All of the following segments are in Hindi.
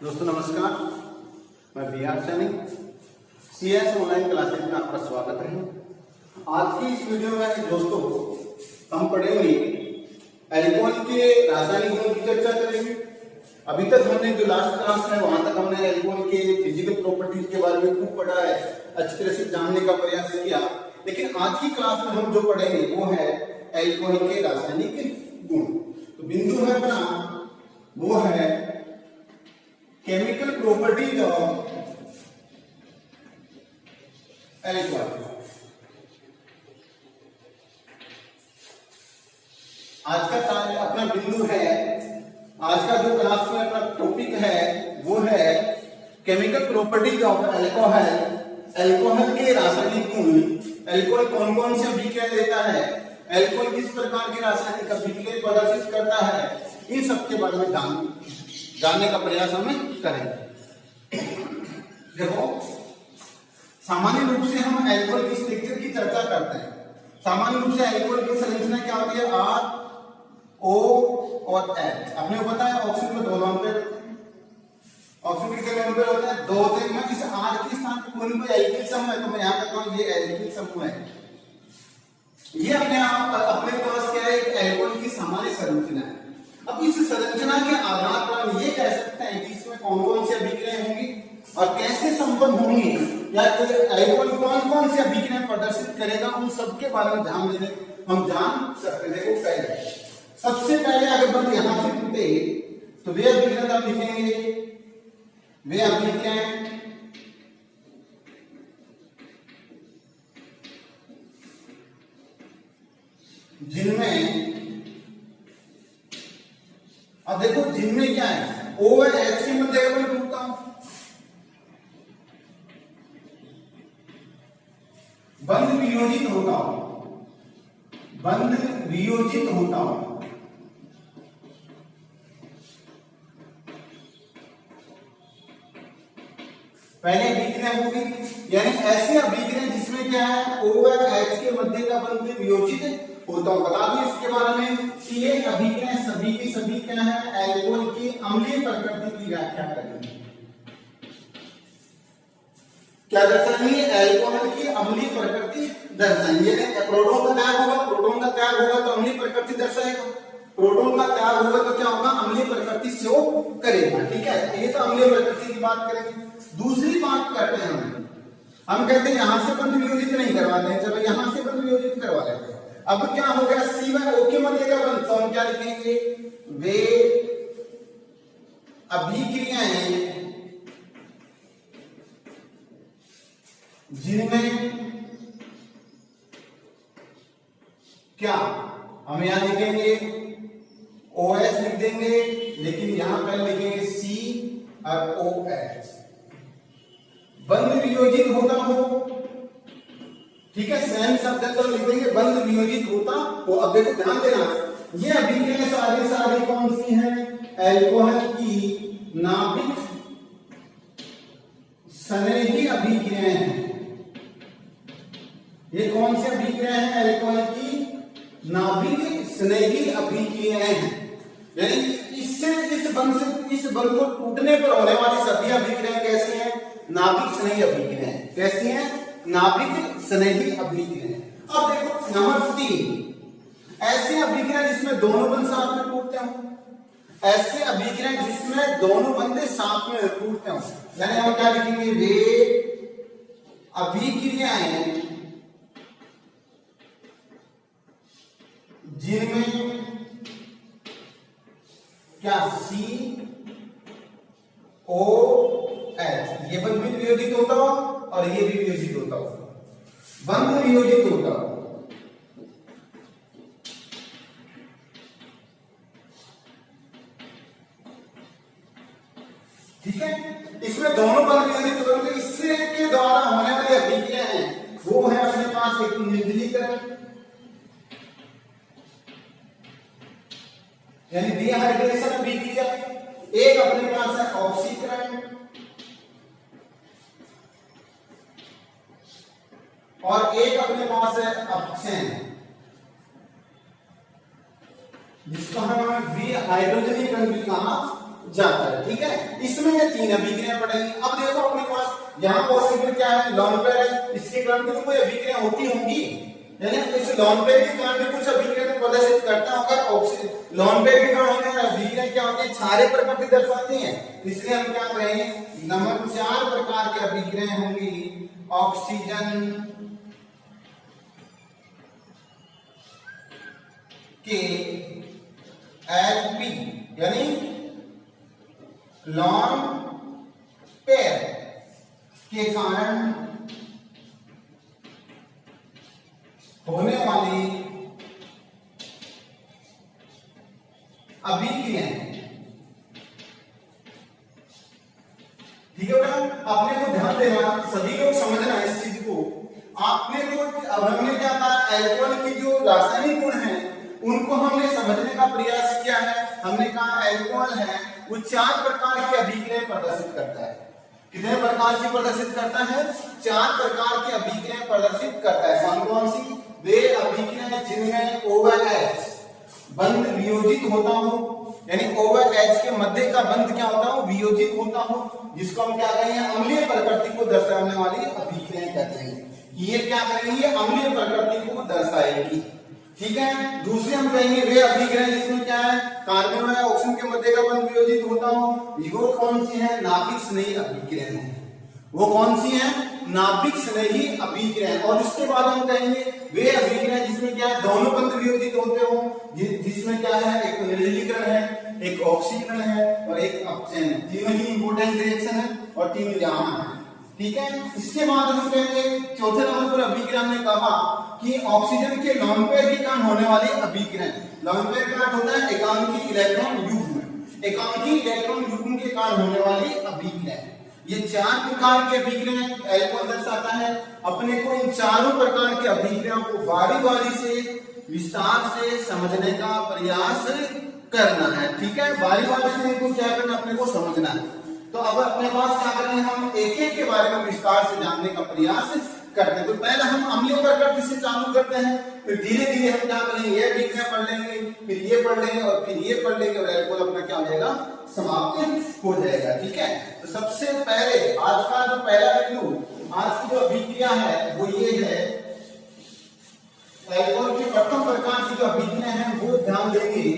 दोस्तों नमस्कार, मैं B R Saini CS online classes में आपका स्वागत है। आज की इस वीडियो में दोस्तों हम पढ़ेंगे एल्कोहल के रासायनिक गुणों की चर्चा करेंगे। अभी तक हमने जो लास्ट क्लास है वहां तक हमने एल्कोहल के फिजिकल प्रॉपर्टीज के बारे में खूब पढ़ा है, अच्छी तरह से जानने का प्रयास किया। लेकिन आज की क्लास में हम जो पढ़ेंगे वो है एल्कोहल के रासायनिक गुण। तो बिंदु है अपना वो है केमिकल प्रॉपर्टीज ऑफ एल्कोहल। आज का अपना बिंदु है, आज का जो क्लास में अपना टॉपिक है वो है chemical properties of alcohol. Alcohol के रासायनिक गुण। एल्कोहल कौन कौन से अभिक्रिया देता है, एल्कोहल किस प्रकार के रासायनिक अभिक्रिया प्रदर्शित करता है, इन सब के बारे में जानने का प्रयास हमें करेंगे। देखो, सामान्य रूप से हम एल्कोहल की स्ट्रक्चर की चर्चा करते हैं। सामान्य रूप से एल्कोहल की संरचना क्या होती है? R O और H। आपने को पता है ऑक्सीजन में दो लोन पे, ऑक्सीजन कितने लोन पे होते हैं? दो होते हैं। मैं इस R के स्थान पर कोई एल्किल समूह है तो मैं यहां कहता हूं ये एल्किल समूह है। ये अपने पास क्या है? एक एल्कोहल की सामान्य संरचना है। अब इस संरचना के आधार पर हम ये कह सकते हैं कि इसमें कौन कौन सी अभिक्रियाएं होंगी और कैसे संपन्न होंगी, या एल्कोहल कौन कौन सी अभिक्रियाएं प्रदर्शित करेगा, उन सब के बारे में ध्यान देने हम जान सकते हैं। देखो, पहले सबसे पहले अगर हम यहां से टूटे तो वे अभिक्रिया हम लिखेंगे, वे अभिक्रियाएं जिनमें, अब देखो जिनमें क्या है, O और H के मध्य मैं टूटता हूं, बंध वियोजित होता हूं, बंध वियोजित होता हूं। पहले अभिक्रिया होगी, यानी ऐसी अभिक्रिया जिसमें क्या है, O और H के मध्य का बंध वियोजित होता हूं। बता दें इसके बारे में कि ये अभिक्रिया सभी की सभी क्या है, एल्कोहल की अम्लीय प्रकृति की व्याख्या करेंगे। क्या दर्शाएंगे? एल्कोहल की अम्लीय प्रकृति दर्शाएंगे। प्रोटॉन का त्याग होगा, प्रोटॉन का त्याग होगा तो अम्लीय प्रकृति दर्शाएगा, प्रोटॉन का त्याग होगा तो क्या होगा? अम्लीय प्रकृति शो करेगा। ठीक है, ये तो अम्लीय प्रकृति की बात करेंगे। दूसरी बात करते हैं हम कहते हैं यहां से बंध वियोजित नहीं करवाते हैं, चलो यहां से बंध वियोजित करवा लेते हैं। अब क्या हो गया? C व O के मध्य का बंध, तो हम क्या लिखेंगे? वे अभिक्रियाएं जिनमें क्या, हम यहां लिखेंगे OH लिख देंगे, लेकिन यहां पर लिखेंगे C और OH। बंध वियोजित होता हो, ठीक है, सेम शब्द तो लिख देंगे बंध वियोजित होता हो। अब देखो ध्यान देना, ये अभिक्रियाएं सारी सारी कौन सी हैं? एल्कोहल की नाभिक स्नेही अभिक्रियाएं हैं। ये कौन सी अभिक्रियाएं हैं? एल्कोहल की नाभिक स्नेही अभिक्रियाएं हैं। यानी इससे इस बंध को टूटने पर होने वाली सभी अभिक्रियाएं कैसी हैं? नाभिक स्नेही अभिक्रियाएं। कैसी हैं? नाभिक स्नेही अभिक्रियाएं। अब देखो नंबर 3, ऐसी अभिक्रिया जिसमें दोनों बंध साथ में टूटते हो। ऐसे अभिक्रिया जिसमें दोनों बंधे साथ में टूटते हो, यानी हम क्या लिखेंगे? वे अभिक्रियाएं जिनमें क्या C O H, ये बंध भी वियोजित होता हो और ये भी वियोजित होता हो, बंध वियोजित होता हो। ठीक है, इसमें दोनों बंध वियोजित होते हैं। इससे के द्वारा होने वाली अभिक्रिया है वो है अपने पास एक निर्जलीकरण, यानी डिहाइड्रेशन अभिक्रिया। एक अपने पास है ऑक्सीकरण और एक अपने पास है अपक्षय, जिसको हम हाइड्रोजनीकरण भी कहा जाता है। ठीक है, इसमें ये 3 अभिक्रिया पड़ेंगी। अब देखो अपने पास यहाँ पॉसिबल क्या है, लॉन पेयर है, इसके कारण भी तो कोई अभिक्रिया होती होंगी, है ना। इस लॉन पेयर के कारण भी कुछ अभिक्रिया को प्रदर्शित करता होगा। ऑक्सीजन लॉन पेयर के कारण होने वाली अभिक्रिया क्या होती है, क्षारीय प्रकृति दर्शाती है। इसलिए हम क्या कहेंगे, नंबर 4 प्रकार की अभिक्रियाएं होंगी ऑक्सीजन के एलपी यानी लॉन पेयर के कारण होने वाली अभिक्रियाएं। ठीक है बेटा, अपने को ध्यान देना, सभी लोग समझना इस चीज को। आपने को अब हमने क्या कहा, एल्कोहल की जो रासायनिक गुण है उनको हमने समझने का प्रयास किया है। हमने कहा एल्कोहल है वो 4 प्रकार की अभिक्रियाएं प्रदर्शित करता है। कितने प्रकार की प्रदर्शित करता है, 4 प्रकार की अभिक्रियाएं प्रदर्शित करता है। कौन कौन सी, वे अभिक्रियाएं जिनमें OH बंध वियोजित होता हो, यानी OH के मध्य का बंध क्या होता हो, वियोजित होता हो, जिसको हम क्या कहेंगे, अम्लीय प्रकृति को दर्शाने वाली अभिक्रियाएं कहते हैं। ये क्या करेंगे, अम्लीय प्रकृति को दर्शाएगी। ठीक है, दूसरे हम कहेंगे वे अभिक्रियाएं जिसमें क्या है, कार्बन और ऑक्सीजन के मध्य का बंध वियोजित होता हो। वो कौन सी है, नाभिक स्नेही अभिक्रियाएं हैं। वो कौन सी है, नाभिक स्नेही अभिक्रियाएं। और उसके बाद हम कहेंगे वे अभिक्रियाएं जिसमें क्या है, दोनों बंध वियोजित होते हो, जिसमें क्या है, एक निर्जलीकरण है, एक ऑक्सीकरण है और एक अपचयन। तीनों ही इंपोर्टेंट रिएक्शन है और 3 यहाँ है। ठीक है, इसके बाद हम कहेंगे चौथे नंबर पर अभिक्रिया हमने कहा कि ऑक्सीजन के लॉन पेयर के कारण होने वाली अभिक्रियाएं। लॉन पेयर का अर्थ होता है एकांकी इलेक्ट्रॉन युग्म। एकांकी इलेक्ट्रॉन युग्म के कारण होने वाली अभिक्रियाएं। ये 4 प्रकार की अभिक्रियाएं एल्कोहल दर्शाता है। अपने को इन चारों प्रकार की अभिक्रियाओं को बारी बारी से विस्तार से समझने का प्रयास करना है। ठीक है, बारी बारी से इनको क्या करना, अपने को समझना है। तो अब अपने पास क्या करें, हम एक एक के बारे में विस्तार से जानने का प्रयास करते हैं। तो पहले हम अम्लीय प्रकृति से चालू करते हैं, फिर धीरे धीरे हम क्या करेंगे, ये अभिक्रिया पढ़ लेंगे, फिर ये पढ़ लेंगे और फिर ये पढ़ लेंगे और एल्कोहल अपना क्या हो जाएगा, समाप्त हो जाएगा। ठीक है, तो सबसे पहले आज का जो पहला बिंदु, आज की जो अभिक्रिया है वो ये है, एल्कोहल की प्रथम प्रकार की जो अभिक्रिया है वो ध्यान देंगे।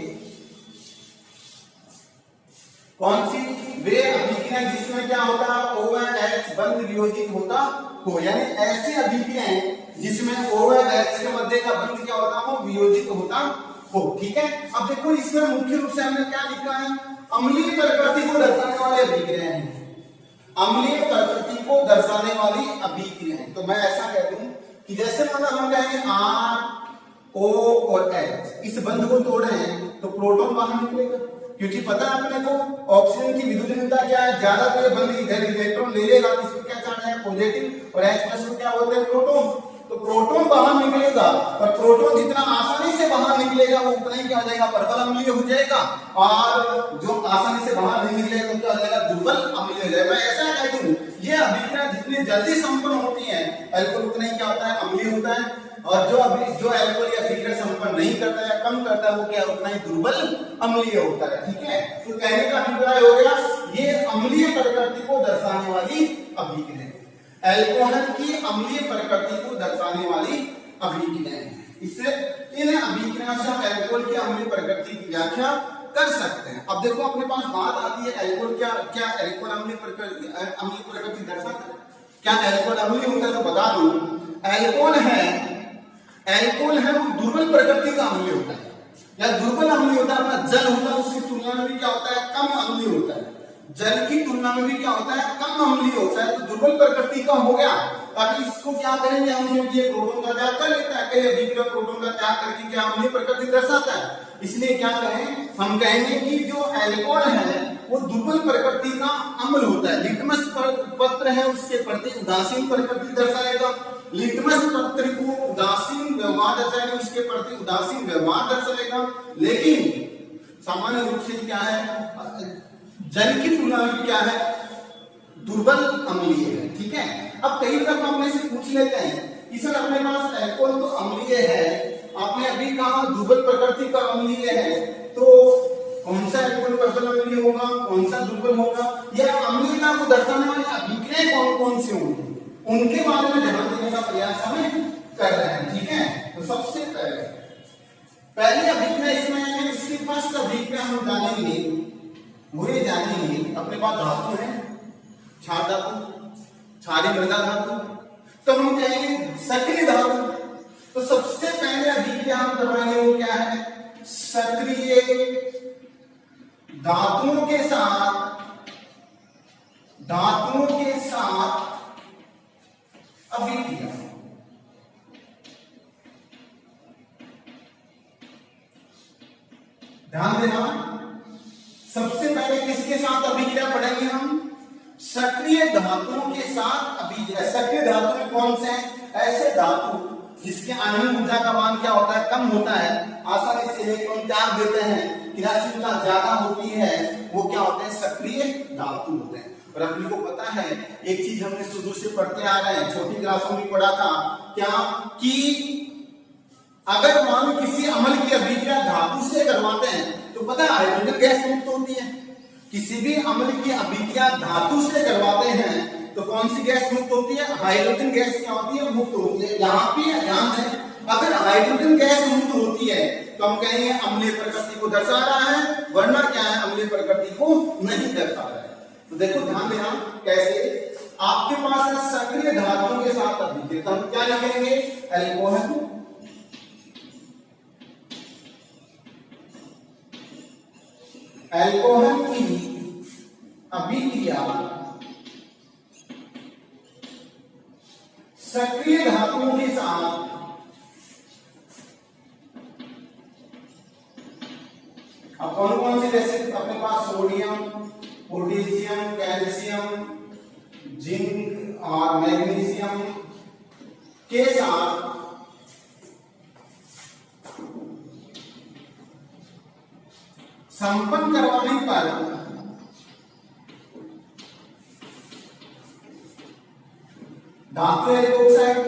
कौन सी, वे अभिक्रियाएं जिसमें क्या होता है, OH बंध वियोजित होता हो, यानी ऐसी अभिक्रियाएं जिसमें OH के मध्य का बंध क्या होता हो, वियोजित होता हो। ठीक है, अब देखो इसमें मुख्य रूप से हमने क्या लिखा है, अम्लीय प्रकृति को दर्शाने वाली अभिक्रियाएं हैं। अम्लीय प्रकृति को दर्शाने वाली अभिक्रियाएं, तो मैं ऐसा कह दूं कि जैसे मतलब हम कहेंगे R, O और H, इस बंध को तोड़े तो प्रोटॉन बाहर निकलेगा, क्योंकि पता है अपने को ऑक्सीजन की विद्युत क्या है, ज्यादा तो ये बंध इधर इलेक्ट्रॉन ले लेगा, इसको क्या चार्ज है, पॉजिटिव, और H+ को क्या बोलते हैं, प्रोटॉन। तो प्रोटॉन बाहर निकलेगा और प्रोटॉन जितना आसानी से बाहर निकलेगा वो उतना ही क्या हो जाएगा, प्रबल अम्लीय हो जाएगा, और जो आसानी से बाहर नहीं निकलेगा तो क्या हो जाएगा, दुर्बल अम्लीय हो जाएगा। मैं ऐसा कह दूं, ये अभिक्रिया जितनी जल्दी संपन्न होती है एल्कोहल उतना ही क्या होता है, अम्लीय होता है, और जो एल्कोहल या अभिक्रिया संपन्न नहीं करता है, कम करता है, वो क्या उतना ही दुर्बल अम्लीय होता है। ठीक है, तो कहने का अभिप्राय हो गया ये अम्लीय प्रकृति को दर्शाने वाली अभिक्रिया, एल्कोहल की अम्लीय प्रकृति को दर्शाने वाली अभिक्रिया है। इससे इन अभिक्रियाओं से हम एल्कोहल की अम्लीय प्रकृति की व्याख्या कर सकते हैं। अब देखो अपने पास बात आती है एल्कोहल क्या एल्कोहल अम्लीय प्रकृति दर्शाता है, क्या एल्कोहल अम्लीय होता है, तो बता दूं एल्कोहल है वो दुर्बल प्रकृति का अम्लीय होता है, या दुर्बल अम्लीय होता है। अपना जल होता है उसकी तुलना में भी क्या होता है, कम अम्लीय होता है। जल की तुलना में भी क्या होता है, कम अम्लीय होता है, तो दुर्बल प्रकृति का हो गया। ताकि इसको क्या करेंगे हम, क्योंकि ये प्रोटॉन का त्याग कर लेता है, कई अभिक्रिया प्रोटॉन का त्याग करके क्या अम्लीय प्रकृति दर्शाता है। इसलिए क्या कहें, हम कहेंगे कि जो एल्कोहल है वो दुर्बल प्रकृति का अम्ल होता है। लिटमस पत्र है उसके प्रति उदासीन प्रकृति दर्शाएगा, लिटमस पत्र को उदासीन व्यवहार दर्शाएगा, उसके प्रति उदासीन व्यवहार दर्शाएगा। लेकिन सामान्य रूप से क्या है, जल की तुलना में क्या है, दुर्बल अम्लीय है। ठीक है, अब कई बार हम से पूछ लेते हैं कि सर अपने पास एल्कोहल तो अम्लीय है, आपने अभी कहा दुर्बल प्रकृति का अम्लीय है, तो कौन सा एल्कोहल प्रबल अम्लीय होगा? होगा, कौन सा दुर्बल होगा, या अम्लीयता को दर्शाने वाली अभिक्रियाएं कौन कौन सी होंगी, उनके बारे में ध्यान देने का प्रयास हमें कर रहे हैं। ठीक है, तो सबसे पहली अभिक्रिया इसमें है, इसकी फर्स्ट अभिक्रिया हम जानेंगे, वो ये जानेंगे अपने पास धातु है, क्षार धातु, क्षारीय मृदा धातु, तो हम कहेंगे सक्रिय धातु। तो सबसे पहले अभिक्रिया हम करवाएंगे वो क्या है, सक्रिय धातुओं के साथ अभिक्रिया। ध्यान देना, सबसे पहले किसके साथ अभिक्रिया पढ़ेंगे हम, सक्रिय धातुओं के साथ अभिक्रिया। सक्रिय धातु में कौन से हैं, ऐसे धातु जिसके आणविक ऊर्जा का मान क्या होता है, कम होता है, आसानी से इलेक्ट्रॉन त्याग देते हैं, क्रियाशीलता ज्यादा होती है, वो क्या होते हैं, सक्रिय धातु होते हैं। और अपने को पता है एक चीज हमने शुरू से पढ़ते आ रहे हैं, छोटी क्लासों में पढ़ा था क्या, कि अगर मान किसी अम्ल की अभिक्रिया धातु से करवाते हैं तो पता है हाइड्रोजन गैस मुक्त होती है। किसी भी अम्ल की अभिक्रिया धातु से करवाते हैं तो कौन सी गैस मुक्त होती है, हाइड्रोजन गैस क्या होती है, मुक्त होती है। यहाँ पे ध्यान दें, अगर हाइड्रोजन गैस मुक्त होती है तो हम कहेंगे अम्लीय प्रकृति को दर्शा रहा है, वरना क्या है, अम्लीय प्रकृति को नहीं दर्शा रहा है। तो देखो ध्यान देना कैसे, आपके पास है सक्रिय धातुओं के साथ अभिक्रिया, तो हम क्या लिखेंगे, एल्कोहल, एल्कोहल की अभिक्रिया सक्रिय धातुओं के साथ अब कौन कौन से, जैसे अपने पास सोडियम, पोटेशियम, कैल्शियम, जिंक और मैग्नीशियम के साथ संपन्न करवाने पर धातु हाइड्रोक्साइड,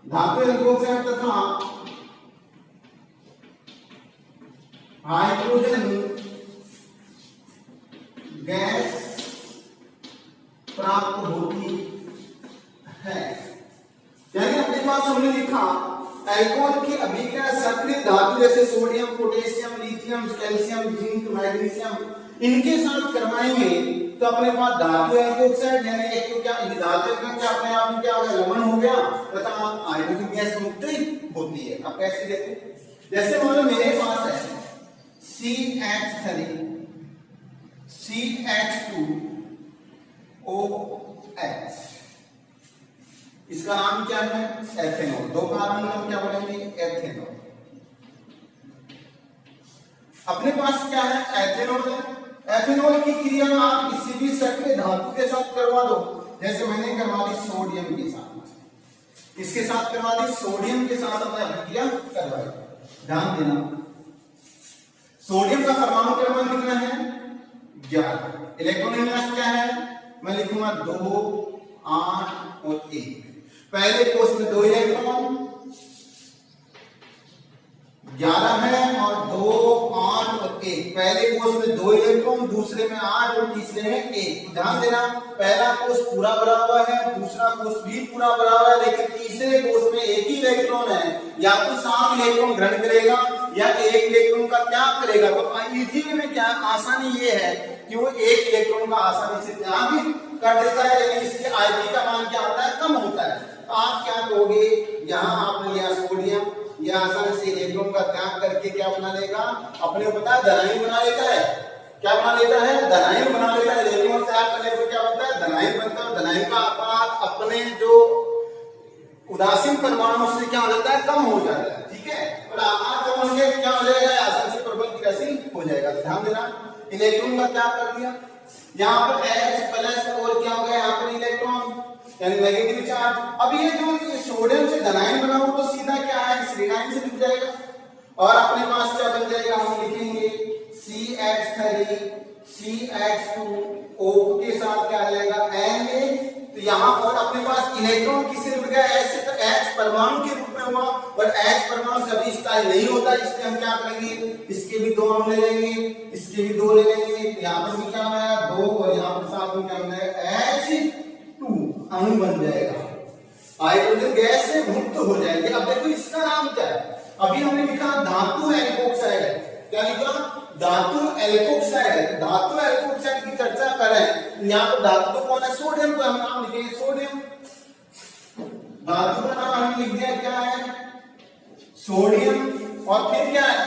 धातु हाइड्रोक्साइड तथा हाइड्रोजन गैस प्राप्त होती है। यानी अपने पास हमने लिखा एल्कोहल की अभिक्रिया सक्रिय धातु जैसे sodium, potassium, lithium, calcium, zinc, magnesium, इनके साथ करवाएंगे तो अपने पास धातु हाइड्रोक्साइड, यानी एक तो क्या धातु क्या अपने आप में क्या हो गया, लवण हो गया तथा हाइड्रोजन गैस मुक्त होती है। अब कैसे देखो, जैसे मान लो मेरे पास है CH3 CH2OH, इसका नाम क्या है, एथेनॉल। दो कार्बन हम क्या बोलेंगे, एथेनॉल। अपने पास क्या है, एथेनॉल है। एथेनॉल की क्रिया आप किसी भी सक्रिय धातु के साथ करवा दो, जैसे मैंने करवा दी सोडियम के साथ, इसके साथ करवा दी, सोडियम के साथ अपने अभिक्रिया करवाई। ध्यान देना, सोडियम का परमाणु क्रमांक कितना है, 11। इलेक्ट्रॉन विन्यास क्या है, मैं लिखूंगा 2, 8 और 1। पहले कोष में 2 इलेक्ट्रॉन 11 है और 2, 8 और 1। पहले कोष में 2 इलेक्ट्रॉन, दूसरे में 8 और तीसरे में 1। ध्यान देना, पहला कोष पूरा भरा हुआ है, दूसरा कोष भी पूरा भरा हुआ है, लेकिन तीसरे कोष में एक ही इलेक्ट्रॉन है। या तो 7 इलेक्ट्रॉन ग्रहण करेगा या 1 इलेक्ट्रॉन का त्याग करेगा। तो इसी में क्या आसानी ये है कि वो 1 इलेक्ट्रॉन का आसानी से त्याग कर देता है, लेकिन इसके आईपी का मान क्या होता है, कम होता है। आप क्या कहोगे, यहाँ आपने लिया सोडियम, यह आसानी से इलेक्ट्रॉन का त्याग करके क्या बना लेगा, अपने पता है धनायन बना लेता है। क्या बना लेता है, धनायन बना लेता है। इलेक्ट्रॉन त्याग करने पर क्या बनता है, धनायन बनता है। धनायन का आकार अपने जो उदासीन परमाणु से क्या हो जाता है, कम हो जाता है। ठीक है, और आकार कम होने क्या हो जाएगा, आसानी से प्रबल क्रियाशील हो जाएगा। ध्यान देना, इलेक्ट्रॉन का त्याग कर दिया, यहाँ पर H प्लस और क्या हो गया, यहाँ पर इलेक्ट्रॉन यानी नेगेटिव चार्ज। अब ये जो सोडियम से धनायन बना हो तो सीधा क्या है, इस ऋणायन से जुड़ जाएगा और अपने पास क्या बन जाएगा, हम लिखेंगे CH3 CH2O के साथ क्या आ जाएगा Na। तो यहाँ पर अपने पास इलेक्ट्रॉन किससे जुड़ गया एच से, तो एच परमाणु के रूप में हुआ, और एच परमाणु कभी स्थायी नहीं होता, इसलिए हम क्या करेंगे, इसके भी 2 अणु ले लेंगे, इसके भी 2 ले लेंगे, यहाँ पर भी क्या आया 2, और यहाँ पर साथ में क्या बन जाएगा H2 अणु बन जाएगा, हाइड्रोजन गैस से मुक्त हो जाएंगे। अब देखो इसका नाम क्या है, अभी हमने लिखा धातु एल्कोक्साइड है, क्या लिखा, धातु एल्कोक्साइड। धातु एल्कोक्साइड की चर्चा करें, यहाँ पर धातु तो कौन है, सोडियम, को हम नाम लिखेंगे सोडियम, धातु का नाम हम लिख दिया क्या है, सोडियम, और फिर क्या है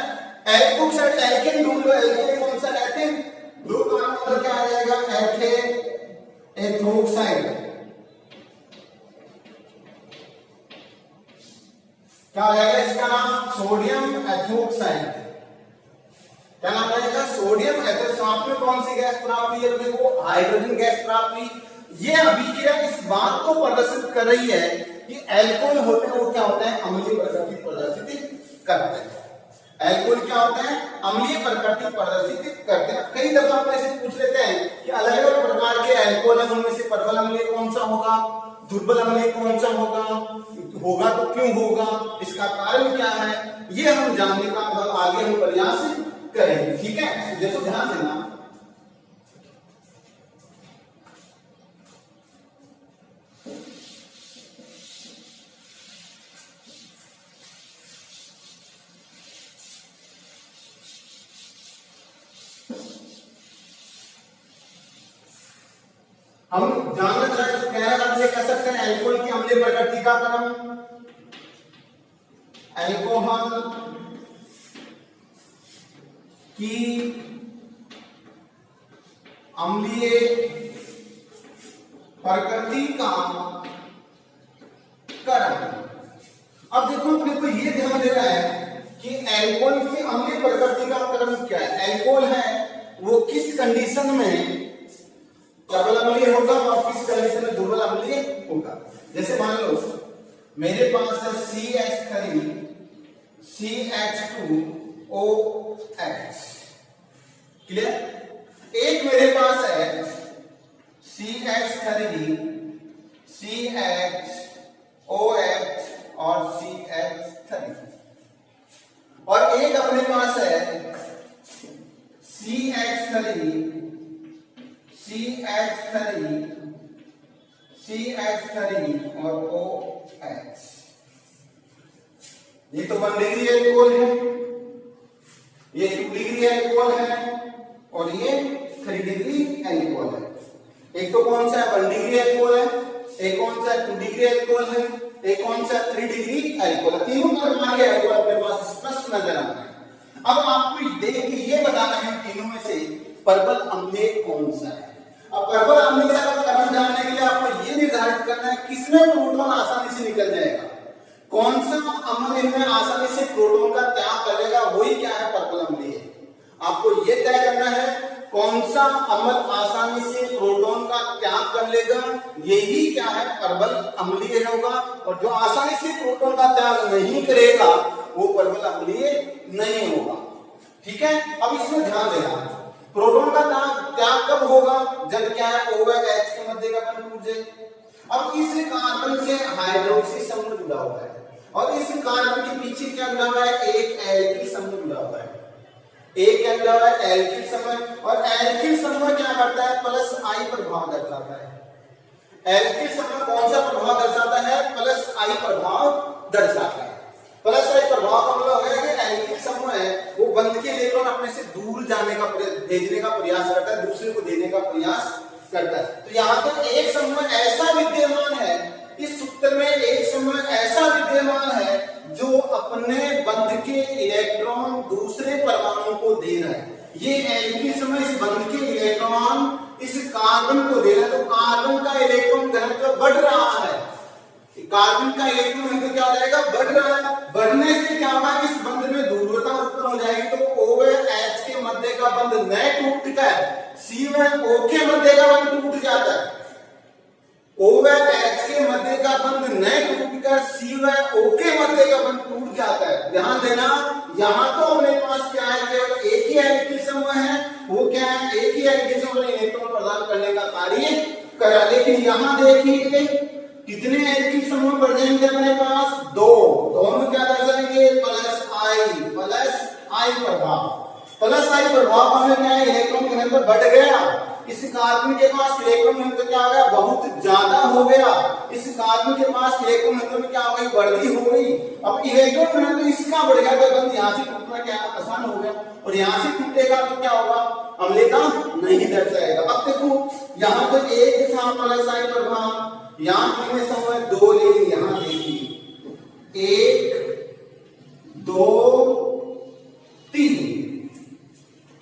एल्कोक्साइड, एल्केन ढूंढ लो, एल्केन कौन सा, एथेन, दो का नंबर क्या आ जाएगा एथोक्साइड, क्या आएगा इसका नाम, सोडियम एथोक्साइड, क्या नाम आएगा, सोडियम एथोक्साइड में कौन सी गैस प्राप्त हुई है, देखो हाइड्रोजन गैस प्राप्त हुई। ये अभिक्रिया इस बात को प्रदर्शित कर रही है कि एल्कोहल होते हैं वो क्या होते हैं, अम्लीय प्रकृति प्रदर्शित करते हैं। एल्कोहल क्या होते हैं, अम्लीय प्रकृति प्रदर्शित करते हैं। कई दफा आप ऐसे पूछ लेते हैं कि अलग अलग प्रकार के एल्कोहल है, उनमें से प्रबल अम्लीय कौन सा होगा, दुर्बल अम्लीय कौन सा होगा तो क्यों होगा, इसका कारण क्या है, ये हम जानने का आगे हम प्रयास करेंगे। ठीक है, देखो ध्यान देना, हम जानना कह सकते हैं एल्कोहल की अम्लीय प्रकृति का क्रम, एल्कोहल की अम्लीय प्रकृति का क्रम। अब देखो अपने को ये ध्यान देना है कि एल्कोहल की अम्लीय प्रकृति का क्रम क्या है, एल्कोहल है वो किस कंडीशन में प्रबल अम्लीय होगा और किस कंडीशन में दुर्बल अम्लीय होगा। जैसे मान लो मेरे पास है CH3 CH2OH, क्लियर, एक मेरे पास है CH3 CHOH और CH3, और एक अपने पास है CH3 और OH। ये तो 1 डिग्री एल्कोहल है, ये 2 डिग्री एल्कोहल है, और ये 3 डिग्री एल्कोहल है। एक तो कौन सा 1 डिग्री एल्कोहल है, एक कौन सा 2 डिग्री एल्कोहल है, एक कौन सा 3 डिग्री एल्कोहल है। तीनों प्रकार के एल्कोहल अपने पास स्पष्ट नजर आ रहे हैं। अब आपको देख के ये बताना है तीनों में से प्रबल अम्लीय कौन सा है। अब प्रबल अम्लीयता का कारण जानने के लिए आपको ये निर्धारित करना है किसमें प्रोटॉन आसानी से निकल जाएगा, कौन सा अम्ल इनमें आसानी से प्रोटॉन का त्याग कर लेगा, वही क्या है प्रबल अम्लीय। आपको ये तय करना है कौन सा अम्ल आसानी से प्रोटॉन का त्याग कर लेगा, यही क्या है प्रबल अम्लीय होगा, और जो आसानी से प्रोटॉन का त्याग नहीं करेगा वो प्रबल अम्लीय नहीं होगा। ठीक है, अब इसमें ध्यान देना, प्रोटॉन का त्याग कब होगा, जब क्या है OH के मध्य का बंध टूट जाए। अब इस कार्बन से हाइड्रोक्सी समूह जुड़ा हुआ है, और इस कार्बन के पीछे क्या जुड़ा हुआ है, एक एल्किल समूह जुड़ा हुआ है, एक क्या जुड़ा हुआ है एल्किल समूह, और एल्किल समूह क्या करता है +I प्रभाव दर्शाता है। एल्किल समूह कौन सा प्रभाव दर्शाता है, +I प्रभाव दर्शाता है। +I प्रभाव का मतलब है कि एल्किल समूह है वो बंध के इलेक्ट्रॉन अपने से दूर जाने का भेजने का प्रयास करता है, दूसरे को देने का प्रयास करता है। तो यहाँ पर एक समूह ऐसा विद्यमान है, इस सूत्र में एक समूह ऐसा विद्यमान है जो अपने बंध के इलेक्ट्रॉन दूसरे परमाणु को दे रहा है। ये एल्किल समूह इस बंध के इलेक्ट्रॉन इस कार्बन को दे रहा है, तो कार्बन का इलेक्ट्रॉन घनत्व बढ़ रहा है, कार्बन का इलेक्ट्रॉन घनत्व क्या हो जाएगा, बढ़ रहा है। बढ़ने से क्या होगा, इस बंध में दूरता उत्पन्न हो जाएगी, तो OH के मध्य का बंध न टूटकर C व O के मध्य का बंध टूट जाता है। OH के मध्य का बंध न टूटकर C व O के मध्य का बंध टूट जाता है। ध्यान देना, यहाँ तो अपने पास क्या है, केवल एक ही एल्किल समूह है, वो क्या है, एक ही एल्किल समूह इलेक्ट्रॉन प्रदान करने का कार्य करा। लेकिन यहाँ देखिए कितने इलेक्ट्रिक समूह बढ़ जाएंगे अपने पास दो, दोनों क्या दर्शाएंगे प्लस आई प्रभाव। प्लस आई प्रभाव हमें क्या है इलेक्ट्रॉन घनत्व बढ़ गया, इस कार्बन के पास इलेक्ट्रॉन घनत्व क्या हो गया बहुत ज्यादा हो गया, इस कार्बन के पास इलेक्ट्रॉन घनत्व में क्या हो गई बढ़ती हो गई। अब इलेक्ट्रॉन घनत्व इसका बढ़ गया तो बंद यहाँ से टूटना क्या आसान हो गया, और यहाँ से टूटेगा तो क्या होगा अम्लता नहीं दर्शाएगा। अब देखो यहाँ तो एक था प्लस आई प्रभाव, यहाँ कितने समय दो, लेकिन यहाँ देखिए 1 2 3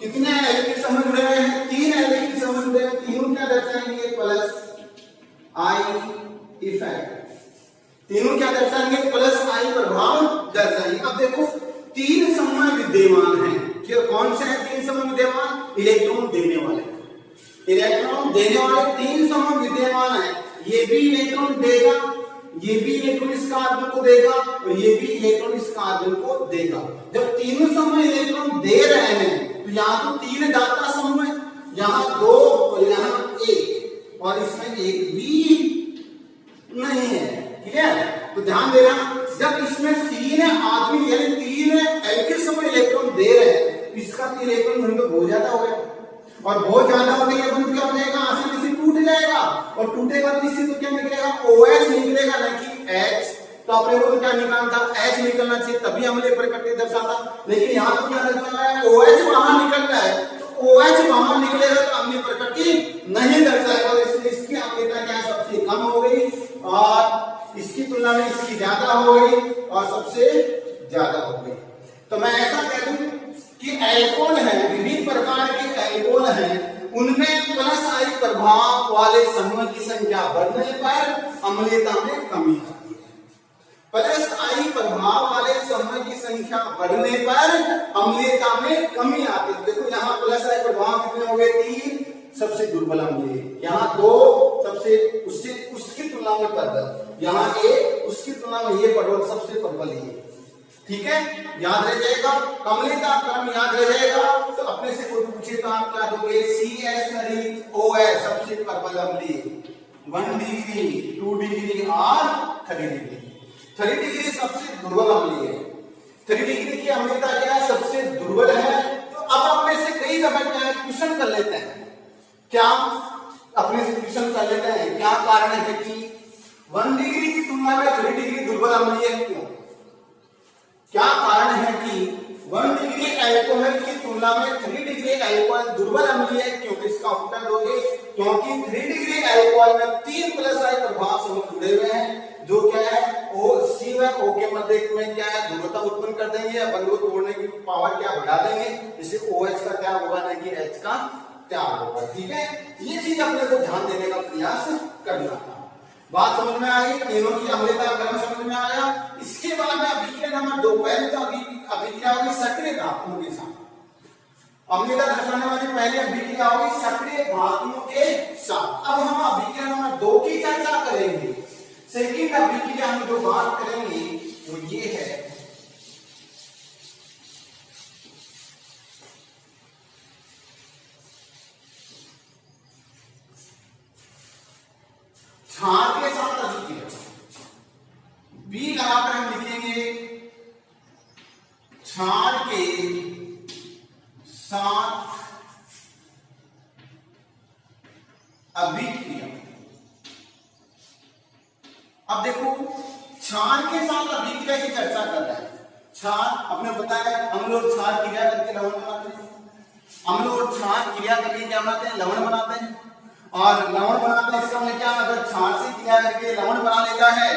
कितने इलेक्ट्रिक समूह जुड़े हुए हैं 3 इलेक्ट्रिक समूह जुड़े हैं, तीनों क्या दर्शाएंगे प्लस आई इफेक्ट, तीनों क्या दर्शाएंगे प्लस आई प्रभाव दर्शाएंगे। अब देखो 3 समूह विद्यमान हैं, क्या कौन से हैं 3 समूह विद्यमान, इलेक्ट्रॉन देने वाले 3 समूह विद्यमान है, ये भी इलेक्ट्रॉन देगा, ये भी इलेक्ट्रॉन इस कार्बन को देगा, और ये भी इलेक्ट्रॉन इस कार्बन को देगा। जब तीनों समूह इलेक्ट्रॉन दे रहे हैं तो यहाँ तो 3 दाता समूह है, यहाँ 2 और यहाँ 1, और इसमें एक भी नहीं है, ठीक है। तो ध्यान देना जब इसमें 3 आदमी यानी 3 एल्किल समूह इलेक्ट्रॉन दे रहे हैं, इसका इलेक्ट्रॉन घनत्व बहुत ज्यादा हो गया, और बहुत ज्यादा हो गया बंद क्या हो जाएगा आसानी से टूट जाएगा, और टूटेगा तो इससे तो क्या निकलेगा OH निकलेगा ना कि H। तो अपने को तो क्या निकालना था H निकलना चाहिए तभी अम्लीय प्रकृति दर्शाता, लेकिन यहाँ तो क्या दर्शा रहा है OH बाहर निकल रहा है, तो OH बाहर निकलेगा तो अम्लीय प्रकृति नहीं दर्शाएगा, इसलिए इसकी अम्लता क्या सबसे कम हो गई और इसकी तुलना में इसकी ज्यादा हो गई और सबसे ज्यादा हो गई। तो मैं ऐसा कह दूं कि अल्कोहल है, विभिन्न प्रकार के अल्कोहल हैं, उनमें प्लस आई प्रभाव वाले समूह की संख्या बढ़ने पर अम्लता में कमी आती है। प्लस आई प्रभाव वाले समूह की संख्या बढ़ने पर अम्लता में कमी आती है। देखो यहाँ प्लस आई प्रभाव कितने हो गए 3, सबसे दुर्बल अम्लीय, यहाँ 2 सबसे उसकी तुलना में प्रबल, यहाँ 1 उसकी तुलना में ये प्रबल सबसे प्रबल ये, ठीक है। याद रह जाएगा अम्लता क्रम याद रह जाएगा। तो अपने से कोई पूछे तो आप क्या दोगे CH3OH सबसे प्रबल अम्लीय 1 डिग्री 2 डिग्री और 3 डिग्री, 3 डिग्री सबसे दुर्बल अम्लीय है, 3 डिग्री की अम्लता क्या है सबसे दुर्बल है। तो अब अपने से कई दफा क्या क्वेश्चन कर लेते हैं, क्या अपने से क्वेश्चन कर लेते हैं क्या कारण है कि 1 डिग्री की तुलना में 3 डिग्री दुर्बल अम्लीय है, क्यों क्या कारण है कि 1 डिग्री अल्कोहल की तुलना में 3 डिग्री अल्कोहल दुर्बल अम्लीय है, क्योंकि इसका उत्तर दोगे क्योंकि 3 डिग्री अल्कोहल में 3 प्लस आई प्रभाव समूह जुड़े हुए हैं, जो क्या है O C व O के मध्य में क्या है ध्रुवता उत्पन्न कर देंगे, बंध को तोड़ने की पावर क्या बढ़ा देंगे, जिससे OH का त्याग होगा ना कि H का त्याग होगा, ठीक है। ये चीज अपने को ध्यान देने का प्रयास करना था। बात समझ में आई, तीनों की अम्लता क्रम समझ में आया। इसके बाद में अभिक्रिया नंबर 2 पहले तो अभिक्रिया होगी सक्रिय धातुओं के साथ, अम्लता दर्शाने वाली पहली अभिक्रिया होगी सक्रिय धातुओं के साथ। अब हम अभिक्रिया नंबर 2 की चर्चा करेंगे। सेकंड अभिक्रिया हम जो बात करेंगे वो ये है क्षार के साथ अभिक्रिया, बी लगाकर हम लिखेंगे क्षार के साथ अभिक्रिया। अब देखो क्षार के साथ अभिक्रिया की चर्चा कर रहे हैं। क्षार आपने बताया अम्ल और क्षार क्रिया करके लवण बनाते हैं, अम्ल और क्षार क्रिया करके क्या बनाते हैं लवण बनाते हैं, और लवण बनाते हैं इसका मतलब क्या अगर क्षार से क्रिया करके लवण बना लेता है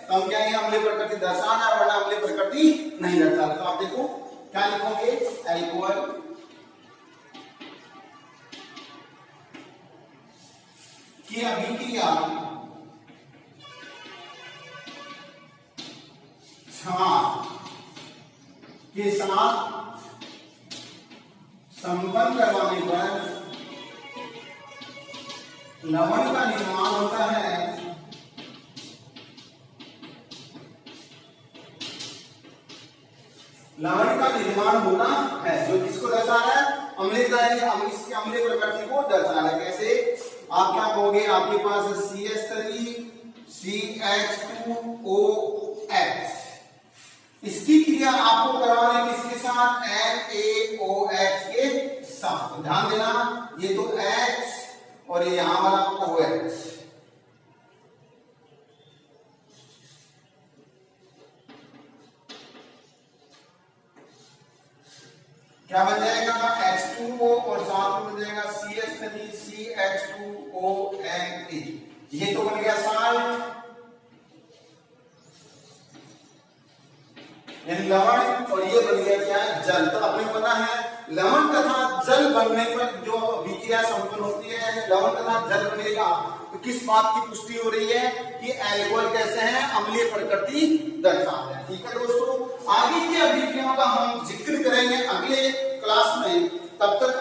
तो हम क्या है अम्लीय प्रकृति दर्शाना है, वरना अम्लीय प्रकृति नहीं दर्शाता। तो आप देखो क्या लिखोगे अल्कोहल की अभिक्रिया क्षार के साथ संबंध करवाने पर लवण का निर्माण होता है, लवण का निर्माण होना है, जो किसको दर्शा रहा है अम्लता, इसकी अम्लीय प्रकृति को दर्शा रहा है। कैसे आप क्या कहोगे आपके पास CH3 CH2OH। इसकी क्रिया आपको करवानी किसके साथ? NaOH के साथ। ध्यान देना, ये तो H और ये यहां वाला OH। क्या बन जाएगा? H2O और साथ में बन जाएगा CH3CH2ONe। ये तो बन गया साल्ट, यानी लवण, और ये बन गया क्या? जल। तो आपको पता है लवण तथा जल बनने पर जो विक्रिया संपन्न होती है, लवण तथा जल बनेगा, तो किस बात की पुष्टि हो रही है कि अल्कोहल कैसे हैं? अम्लीय प्रकृति दर्शाते हैं। ठीक है दोस्तों, आगे की अभिक्रियाओं का हम जिक्र करेंगे अगले क्लास में। तब तक